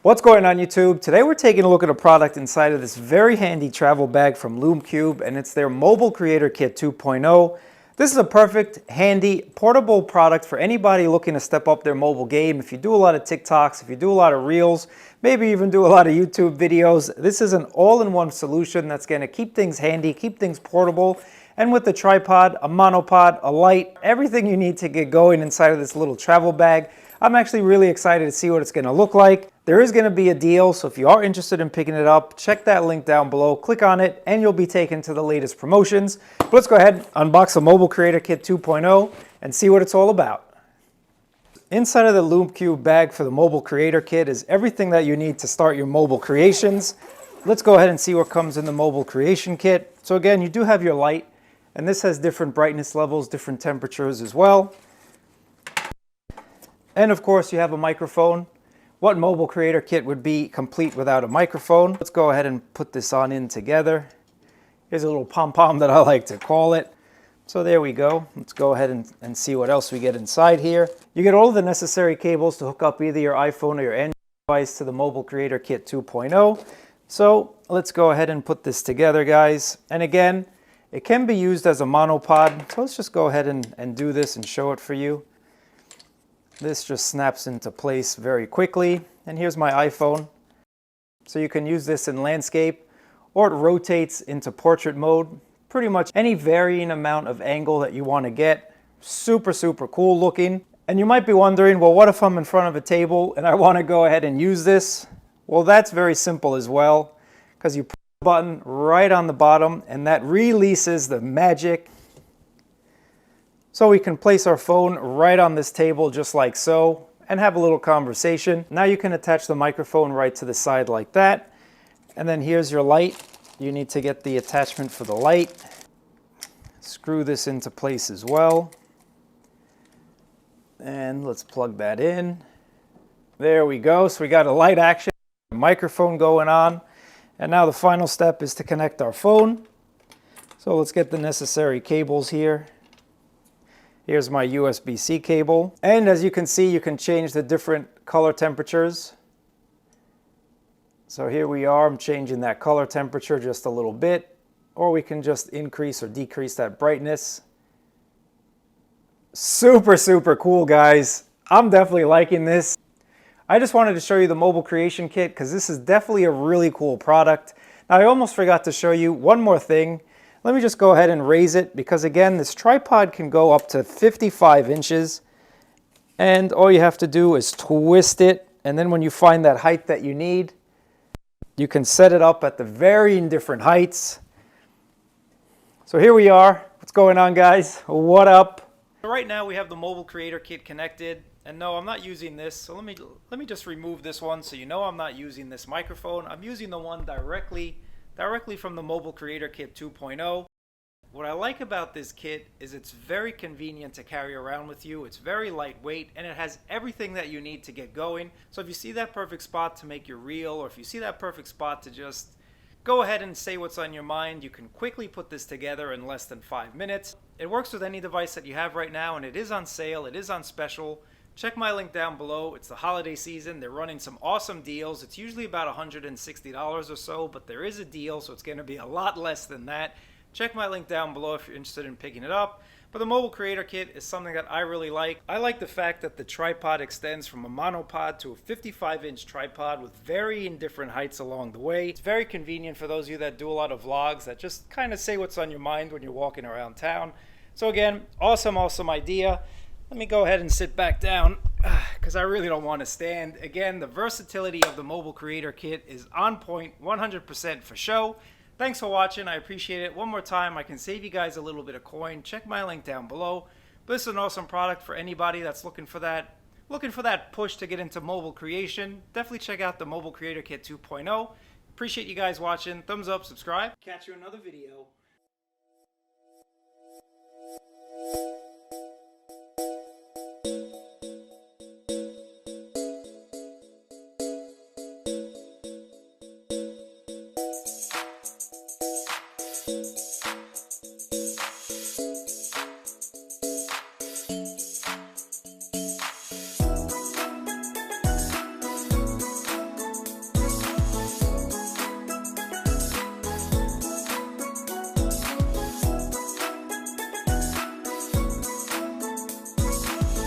What's going on YouTube? Today we're taking a look at a product inside of this very handy travel bag from LumeCube, and it's their Mobile Creator Kit 2.0. This is a perfect, handy, portable product for anybody looking to step up their mobile game. If you do a lot of TikToks, if you do a lot of Reels, maybe even do a lot of YouTube videos, this is an all-in-one solution that's going to keep things handy, keep things portable, and with the tripod, a monopod, a light, everything you need to get going inside of this little travel bag. I'm actually really excited to see what it's going to look like. There is going to be a deal, so if you are interested in picking it up, check that link down below, click on it, and you'll be taken to the latest promotions. But let's go ahead, unbox the Mobile Creator Kit 2.0 and see what it's all about. Inside of the LumeCube bag for the Mobile Creator Kit is everything that you need to start your mobile creations. Let's go ahead and see what comes in the Mobile Creation Kit. So again, you do have your light, and this has different brightness levels, different temperatures as well. And of course, you have a microphone. What Mobile Creator Kit would be complete without a microphone? Let's go ahead and put this on in together. Here's a little pom-pom that I like to call it. So there we go. Let's go ahead and see what else we get inside here. You get all of the necessary cables to hook up either your iPhone or your Android device to the Mobile Creator Kit 2.0. So let's go ahead and put this together, guys. And again, it can be used as a monopod. So let's just go ahead and do this and show it for you. This just snaps into place very quickly. And here's my iPhone. So you can use this in landscape, or it rotates into portrait mode. Pretty much any varying amount of angle that you want to get. Super, super cool looking. And you might be wondering, well, what if I'm in front of a table and I want to go ahead and use this? Well, that's very simple as well, because you push the button right on the bottom and that releases the magic. So we can place our phone right on this table just like so and have a little conversation. Now you can attach the microphone right to the side like that. And then here's your light. You need to get the attachment for the light. Screw this into place as well. And let's plug that in. There we go. So we got a light action, a microphone going on. And now the final step is to connect our phone. So let's get the necessary cables here. Here's my USB-C cable. And as you can see, you can change the different color temperatures. So here we are, I'm changing that color temperature just a little bit, or we can just increase or decrease that brightness. Super, super cool, guys. I'm definitely liking this. I just wanted to show you the Mobile Creation Kit because this is definitely a really cool product. Now, I almost forgot to show you one more thing. Let me just go ahead and raise it because again, this tripod can go up to 55 inches and all you have to do is twist it, and then when you find that height that you need, you can set it up at the varying different heights. So here we are. What's going on, guys? What up? So right now we have the Mobile Creator Kit connected, and no, I'm not using this. So let me just remove this one so you know I'm not using this microphone. I'm using the one directly from the Mobile Creator Kit 2.0. What I like about this kit is it's very convenient to carry around with you. It's very lightweight and it has everything that you need to get going. So if you see that perfect spot to make your reel, or if you see that perfect spot to just go ahead and say what's on your mind, you can quickly put this together in less than 5 minutes. It works with any device that you have right now, and it is on sale, it is on special. Check my link down below. It's the holiday season. They're running some awesome deals. It's usually about $160 or so, but there is a deal, so it's going to be a lot less than that. Check my link down below if you're interested in picking it up. But the Mobile Creator Kit is something that I really like. I like the fact that the tripod extends from a monopod to a 55-inch tripod with varying different heights along the way. It's very convenient for those of you that do a lot of vlogs that just kind of say what's on your mind when you're walking around town. So again, awesome idea. Let me go ahead and sit back down because I really don't want to stand. Again, the versatility of the Mobile Creator Kit is on point, 100% for show. Thanks for watching. I appreciate it. One more time, I can save you guys a little bit of coin. Check my link down below. But this is an awesome product for anybody that's looking for that push to get into mobile creation. Definitely check out the Mobile Creator Kit 2.0. Appreciate you guys watching. Thumbs up, subscribe. Catch you in another video.